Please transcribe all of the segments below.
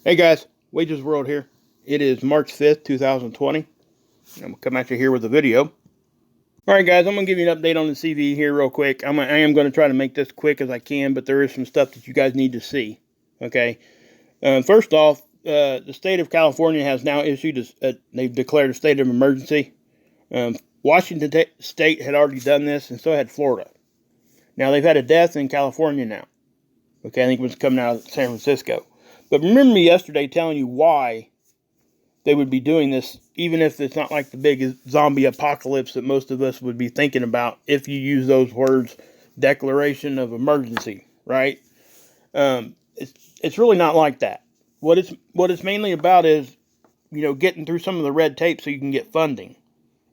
Hey guys, Wages World here. It is March 5th, 2020. I'm going to come at you here with a video. Alright guys, I'm going to give you an update on the CV here real quick. I am going to try to make this quick as I can, but there is some stuff that you guys need to see. Okay. First off, the state of California has now issued, they've declared a state of emergency. Washington State had already done this, and so had Florida. Now they've had a death in California now. Okay, I think it was coming out of San Francisco. But remember me yesterday telling you why they would be doing this, even if it's not like the big zombie apocalypse that most of us would be thinking about if you use those words, declaration of emergency, right? It's really not like that. What it's mainly about is, getting through some of the red tape so you can get funding.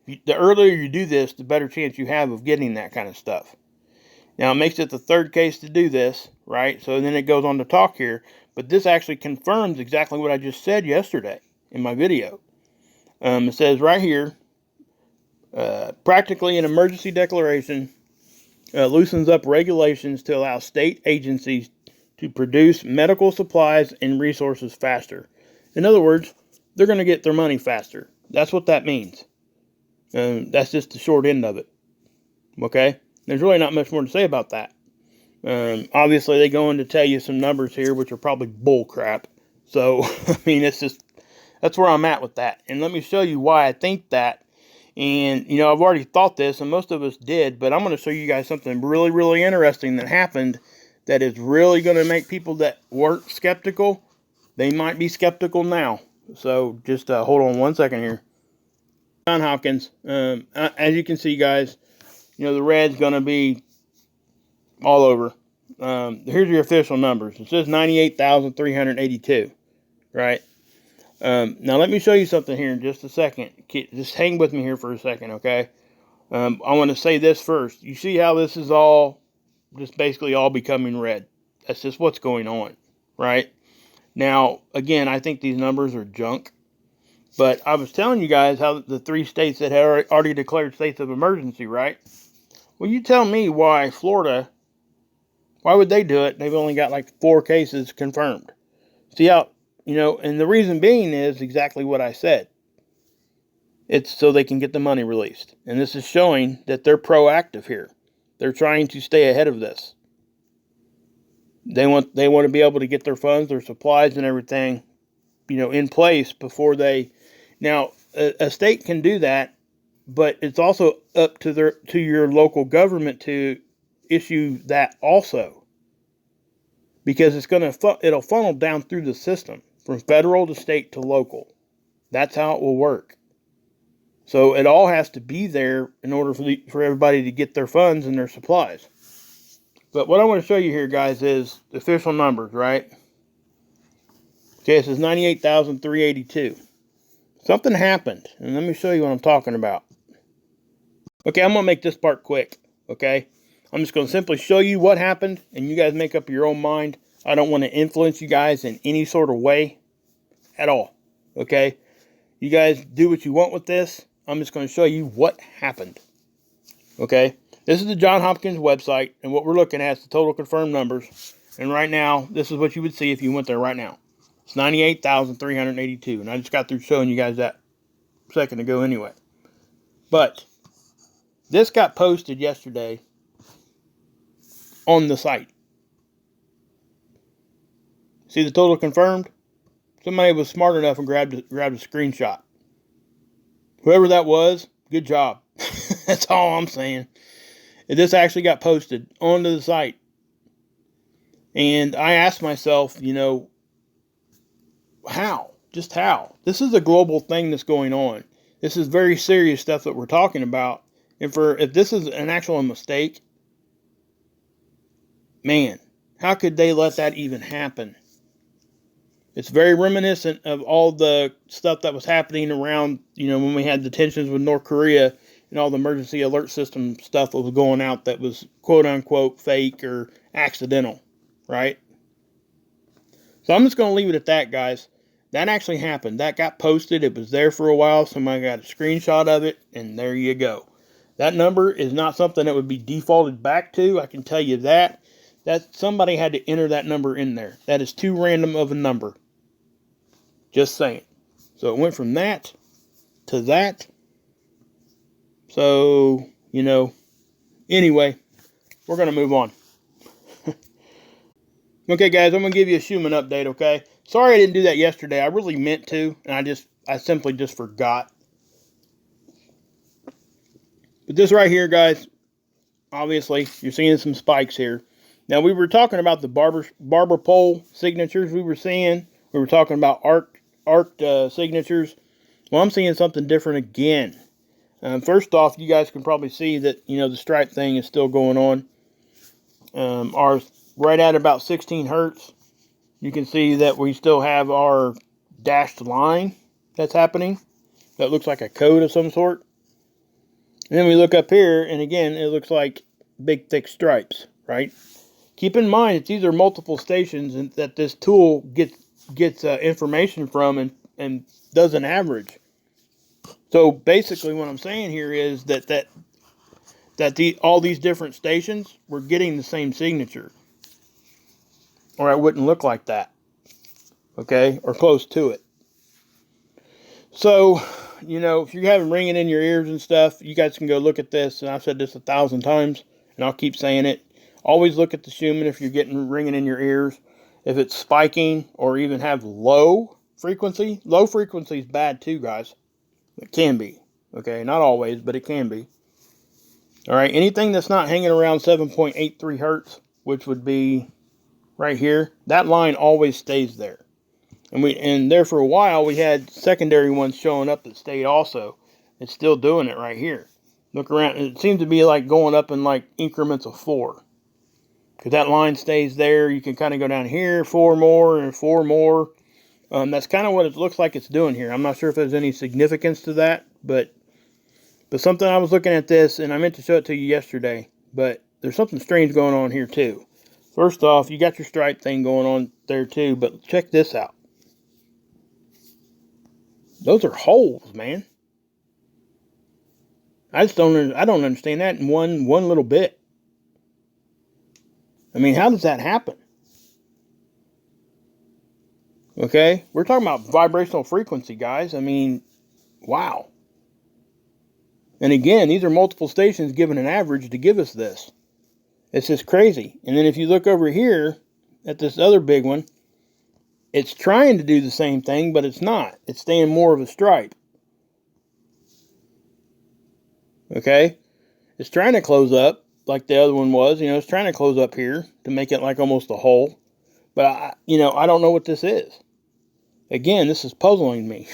The earlier you do this, the better chance you have of getting that kind of stuff. Now, it makes it the third case to do this, right? So then it goes on to talk here. But this actually confirms exactly what I just said yesterday in my video. It says right here, practically an emergency declaration loosens up regulations to allow state agencies to produce medical supplies and resources faster. In other words, they're going to get their money faster. That's what that means. That's just the short end of it. Okay? There's really not much more to say about that. Obviously, they go in to tell you some numbers here, which are probably bull crap. So, I mean, that's where I'm at with that. And let me show you why I think that. And, I've already thought this, and most of us did, but I'm going to show you guys something really, really interesting that happened that is really going to make people that weren't skeptical, they might be skeptical now. So, just hold on one second here. John Hopkins, as you can see, guys, the red's going to be all over. Here's your official numbers. It says 98,382, right? Now, let me show you something here in just a second. Just hang with me here for a second, okay? I want to say this first. You see how this is all just basically all becoming red? That's just what's going on, right? Now, again, I think these numbers are junk. But I was telling you guys how the 3 states that had already declared states of emergency, right? Well, you tell me why Florida, why would they do it? They've only got like 4 cases confirmed. See how, and the reason being is exactly what I said. It's so they can get the money released. And this is showing that they're proactive here. They're trying to stay ahead of this. They want to be able to get their funds, their supplies and everything, in place before they. Now, a state can do that, but it's also up to your local government to issue that also, because it'll funnel down through the system from federal to state to local. That's how it will work. So it all has to be there in order for everybody to get their funds and their supplies. But what I want to show you here, guys, is the official numbers, right? Okay, it says 98,382. Something happened, and let me show you what I'm talking about. Okay, I'm going to make this part quick, okay? I'm just going to simply show you what happened, and you guys make up your own mind. I don't want to influence you guys in any sort of way at all, okay? You guys do what you want with this. I'm just going to show you what happened, okay? This is the Johns Hopkins website, and what we're looking at is the total confirmed numbers. And right now, this is what you would see if you went there right now. It's 98,382, and I just got through showing you guys that a second ago anyway. But this got posted yesterday on the site. See the total confirmed? Somebody was smart enough and grabbed a screenshot. Whoever that was, good job. That's all I'm saying. This actually got posted onto the site. And I asked myself, how? Just how? This is a global thing that's going on. This is very serious stuff that we're talking about. And if this is an actual mistake, man, how could they let that even happen? It's very reminiscent of all the stuff that was happening around, when we had the tensions with North Korea and all the emergency alert system stuff that was going out that was quote unquote fake or accidental, right? So I'm just going to leave it at that, guys. That actually happened. That got posted. It was there for a while. Somebody got a screenshot of it, and there you go. That number is not something that would be defaulted back to. I can tell you that. That somebody had to enter that number in there. That is too random of a number. Just saying. So it went from that to that. So, anyway, we're going to move on. Okay, guys, I'm going to give you a Schumann update, okay? Sorry I didn't do that yesterday. I really meant to, and I simply just forgot. But this right here, guys, obviously, you're seeing some spikes here. Now, we were talking about the barber pole signatures we were seeing. We were talking about arc signatures. Well, I'm seeing something different again. First off, you guys can probably see that, the stripe thing is still going on. Ours right at about 16 hertz. You can see that we still have our dashed line that's happening. That looks like a code of some sort. And then we look up here, and again, it looks like big, thick stripes, right? Keep in mind that these are multiple stations and that this tool gets information from and does an average. So basically what I'm saying here is that all these different stations were getting the same signature. Or it wouldn't look like that. Okay? Or close to it. So, if you're having ringing in your ears and stuff, you guys can go look at this. And I've said this 1,000 times, and I'll keep saying it. Always look at the Schumann if you're getting ringing in your ears. If it's spiking or even have low frequency. Low frequency is bad too, guys. It can be. Okay? Not always, but it can be. Alright, anything that's not hanging around 7.83 hertz, which would be right here, that line always stays there. And there for a while we had secondary ones showing up that stayed also. It's still doing it right here. Look around, it seems to be like going up in like increments of 4. Because that line stays there. You can kind of go down here, 4 more and 4 more. That's kind of what it looks like it's doing here. I'm not sure if there's any significance to that, but something I was looking at this, and I meant to show it to you yesterday, but there's something strange going on here too. First off, you got your stripe thing going on there too, but check this out. Those are holes, man. I don't understand that in one little bit. I mean, how does that happen? Okay, we're talking about vibrational frequency, guys. I mean, wow. And again, these are multiple stations given an average to give us this. It's just crazy. And then if you look over here at this other big one, it's trying to do the same thing, but it's not. It's staying more of a stripe. Okay? It's trying to close up like the other one was. It's trying to close up here to make it like almost a hole. But, I don't know what this is. Again, this is puzzling me.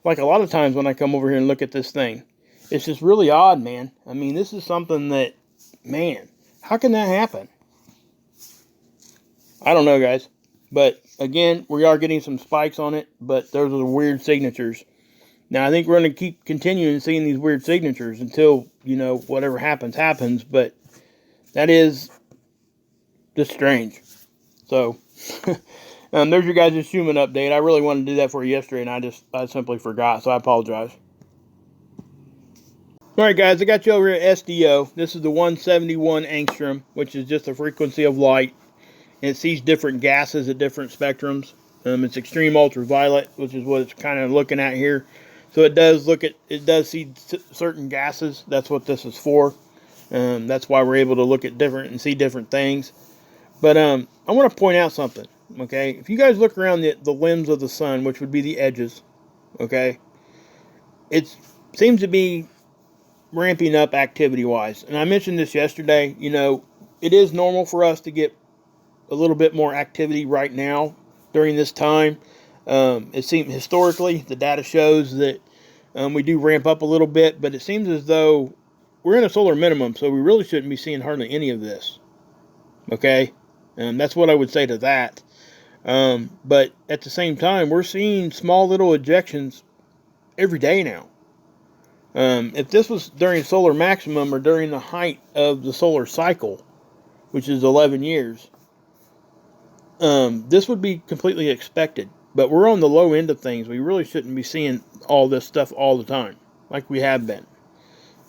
Like a lot of times when I come over here and look at this thing. It's just really odd, man. I mean, this is something that, man, how can that happen? I don't know, guys. But, again, we are getting some spikes on it, but those are the weird signatures. Now, I think we're going to keep continuing seeing these weird signatures until, whatever happens. But that is just strange. So, there's your guys' Schumann update. I really wanted to do that for you yesterday, and I simply forgot, so I apologize. Alright guys, I got you over at SDO. This is the 171 angstrom, which is just the frequency of light. And it sees different gases at different spectrums. It's extreme ultraviolet, which is what it's kind of looking at here. So it does see certain gases. That's what this is for. That's why we're able to look at different and see different things. But I want to point out something. Okay, if you guys look around the limbs of the sun, which would be the edges, okay, it seems to be ramping up activity-wise. And I mentioned this yesterday. It is normal for us to get a little bit more activity right now during this time. It seems historically, the data shows that we do ramp up a little bit, but it seems as though we're in a solar minimum, so we really shouldn't be seeing hardly any of this. Okay? That's what I would say to that. But at the same time, we're seeing small little ejections every day now. If this was during solar maximum or during the height of the solar cycle, which is 11 years, this would be completely expected. But we're on the low end of things. We really shouldn't be seeing all this stuff all the time, like we have been.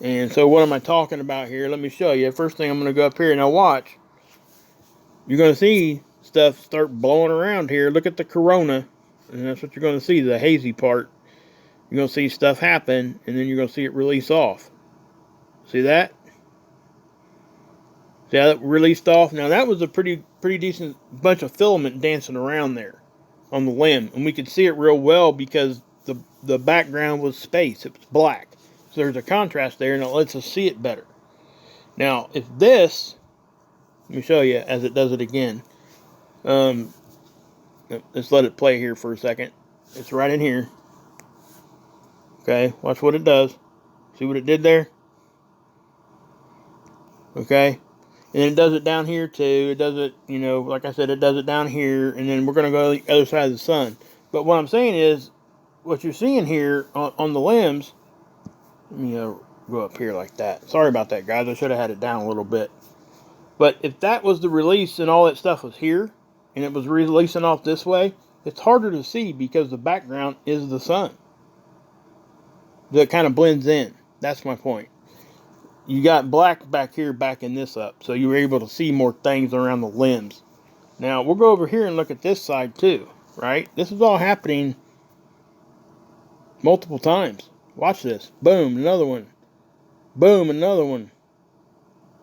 And so what am I talking about here? Let me show you. First thing, I'm going to go up here. Now watch. You're going to see stuff start blowing around here. Look at the corona. And that's what you're going to see, the hazy part. You're going to see stuff happen, and then you're going to see it release off. See that? See how it released off? Now that was a pretty decent bunch of filament dancing around there on the limb. And we could see it real well because the background was space. It was black. So there's a contrast there, and it lets us see it better. Now, if this, let me show you as it does it again. Let's let it play here for a second. It's right in here. Okay, watch what it does. See what it did there? Okay. And then it does it down here too. It does it, like I said, it does it down here. And then we're going to go to the other side of the sun. But what I'm saying is, what you're seeing here on the limbs, let me go up here like that. Sorry about that, guys. I should have had it down a little bit. But if that was the release and all that stuff was here, and it was releasing off this way, it's harder to see because the background is the sun. That kind of blends in. That's my point. You got black back here backing this up, so you were able to see more things around the limbs. Now, we'll go over here and look at this side too, right? This is all happening multiple times. Watch this. Boom, another one. Boom, another one.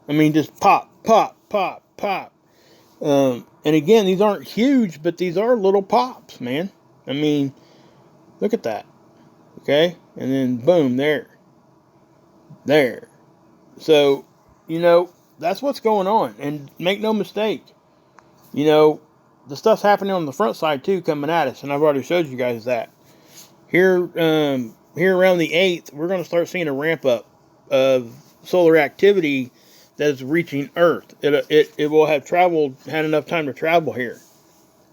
I mean, just pop, pop, pop, pop. And again, these aren't huge, but these are little pops, man. I mean, look at that. Okay? And then boom, there. There. So, that's what's going on. And make no mistake, the stuff's happening on the front side too, coming at us. And I've already showed you guys that. Here around the 8th, we're going to start seeing a ramp up of solar activity that is reaching Earth. It will have had enough time to travel here.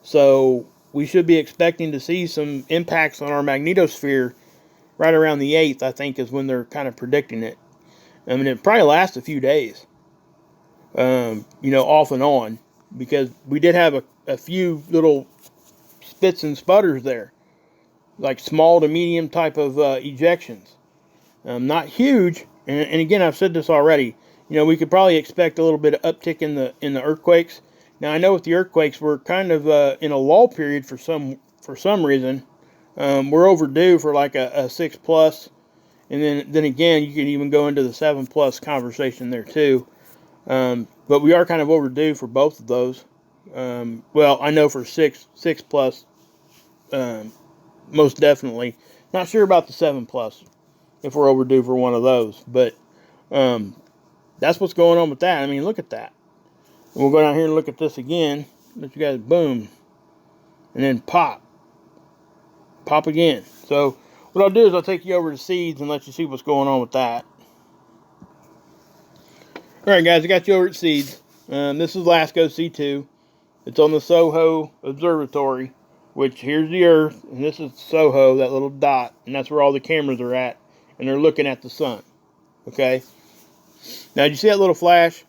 So we should be expecting to see some impacts on our magnetosphere right around the 8th, I think, is when they're kind of predicting it. I mean, it probably lasts a few days, off and on, because we did have a few little spits and sputters there, like small to medium type of ejections. Not huge, and again, I've said this already. We could probably expect a little bit of uptick in the earthquakes. Now, I know with the earthquakes, we're kind of in a lull period for some reason. We're overdue for like a 6+. And then again, you can even go into the 7+ conversation there too. But we are kind of overdue for both of those. Well, I know for 6+, most definitely. Not sure about the 7+, if we're overdue for one of those. But that's what's going on with that. I mean, look at that. And we'll go down here and look at this again. Let you guys boom. And then pop. Pop again. So what I'll do is I'll take you over to seeds and let you see what's going on with that. Alright guys, I got you over at seeds. This is LASCO C2. It's on the SOHO Observatory, which here's the Earth, and this is SOHO, that little dot, and that's where all the cameras are at, and they're looking at the sun. Okay? Now, did you see that little flash?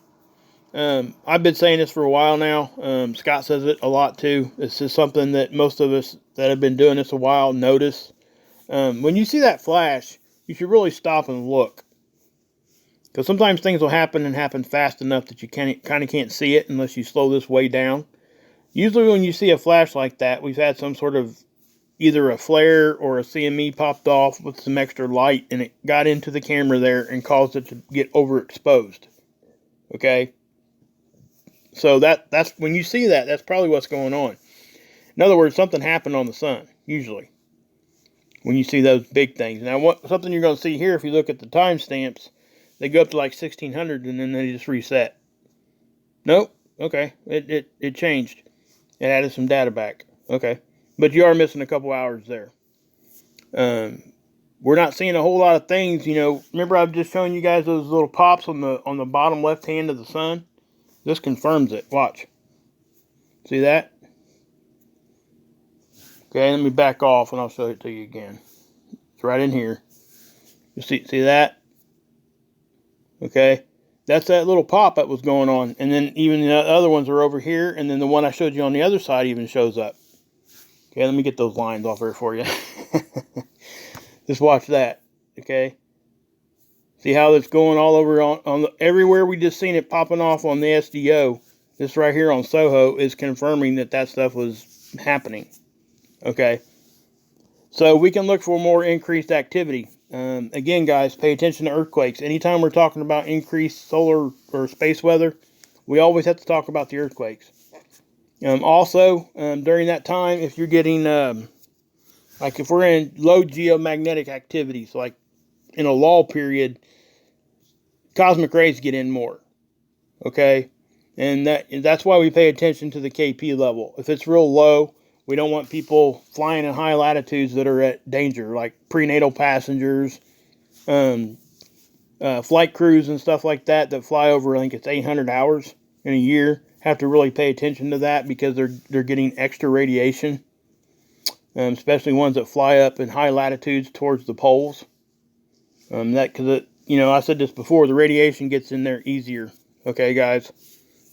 I've been saying this for a while now. Scott says it a lot too. This is something that most of us that have been doing this a while notice. When you see that flash, you should really stop and look. Because sometimes things will happen and happen fast enough that you kind of can't see it unless you slow this way down. Usually when you see a flash like that, we've had some sort of either a flare or a CME popped off with some extra light, and it got into the camera there and caused it to get overexposed. Okay? So that's when you see that, that's probably what's going on. In other words, something happened on the sun, usually, when you see those big things. Now, something you're going to see here, if you look at the timestamps, they go up to like 1600 and then they just reset. Nope. Okay. It changed. It added some data back. Okay. But you are missing a couple hours there. We're not seeing a whole lot of things. Remember I've just shown you guys those little pops on the bottom left hand of the sun? This confirms it. Watch. See that? Okay, let me back off and I'll show it to you again. It's right in here. You see that? Okay, that's that little pop that was going on. And then even the other ones are over here. And then the one I showed you on the other side even shows up. Okay, let me get those lines off here for you. Just watch that. Okay. See how it's going all over everywhere we just seen it popping off on the SDO. This right here on SOHO is confirming that stuff was happening. Okay. So we can look for more increased activity. Again, guys, pay attention to earthquakes. Anytime we're talking about increased solar or space weather, we always have to talk about the earthquakes. Also, during that time, if you're getting, like if we're in low geomagnetic activities, like in a lull period, cosmic rays get in more. Okay? And that's why we pay attention to the KP level. If it's real low, we don't want people flying in high latitudes that are at danger, like prenatal passengers, flight crews and stuff like that fly over, I think it's 800 hours in a year. Have to really pay attention to that because they're getting extra radiation, especially ones that fly up in high latitudes towards the poles. Because I said this before, the radiation gets in there easier. Okay, guys,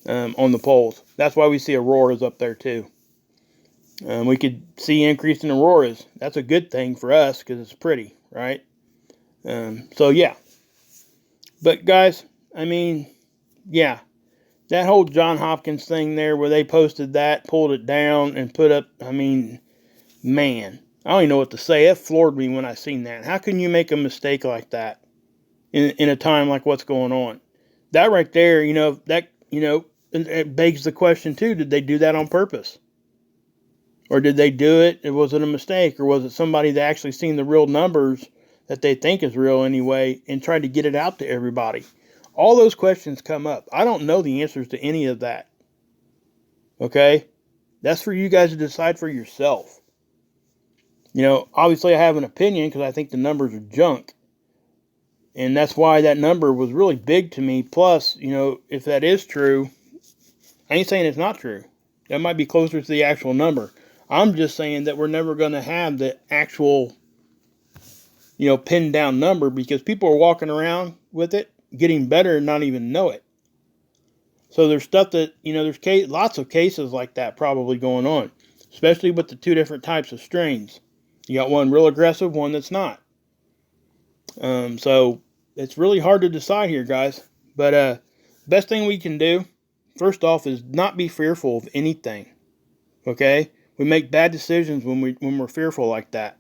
on the poles. That's why we see auroras up there too. We could see increase in auroras. That's a good thing for us because it's pretty, right? So yeah. But guys, I mean, yeah, that whole John Hopkins thing there where they posted that, pulled it down, and put up, I mean, man, I don't even know what to say. It floored me when I seen that. How can you make a mistake like that in a time like what's going on? That right there, it begs the question too, did they do that on purpose? Or did they do it, was it a mistake? Or was it somebody that actually seen the real numbers that they think is real anyway and tried to get it out to everybody? All those questions come up. I don't know the answers to any of that. Okay? That's for you guys to decide for yourself. Obviously I have an opinion because I think the numbers are junk. And that's why that number was really big to me. Plus, if that is true, I ain't saying it's not true. That might be closer to the actual number. I'm just saying that we're never going to have the actual, pinned down number because people are walking around with it, getting better and not even know it. So there's stuff that, there's lots of cases like that probably going on, especially with the two different types of strains. You got one real aggressive, one that's not. So it's really hard to decide here, guys. But best thing we can do, first off, is not be fearful of anything. Okay? We make bad decisions when we're fearful like that.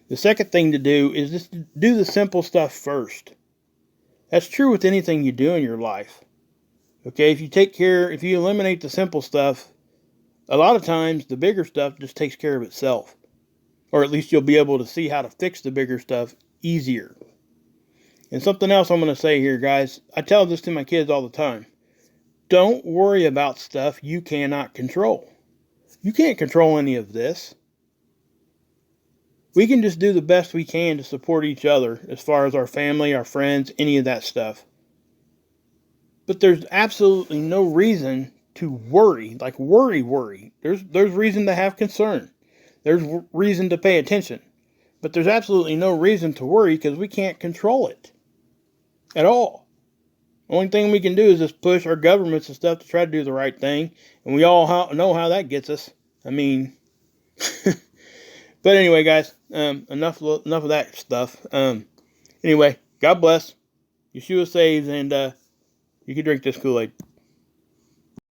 The second thing to do is just do the simple stuff first. That's true with anything you do in your life. Okay, if you eliminate the simple stuff, a lot of times the bigger stuff just takes care of itself. Or at least you'll be able to see how to fix the bigger stuff easier. And something else I'm going to say here, guys. I tell this to my kids all the time. Don't worry about stuff you cannot control. You can't control any of this. We can just do the best we can to support each other as far as our family, our friends, any of that stuff. But there's absolutely no reason to worry, like worry. There's reason to have concern. There's reason to pay attention. But there's absolutely no reason to worry because we can't control it at all. The only thing we can do is just push our governments and stuff to try to do the right thing. And we all know how that gets us. I mean, but anyway, guys, enough of that stuff. Anyway, God bless. Yeshua saves, and you can drink this Kool-Aid.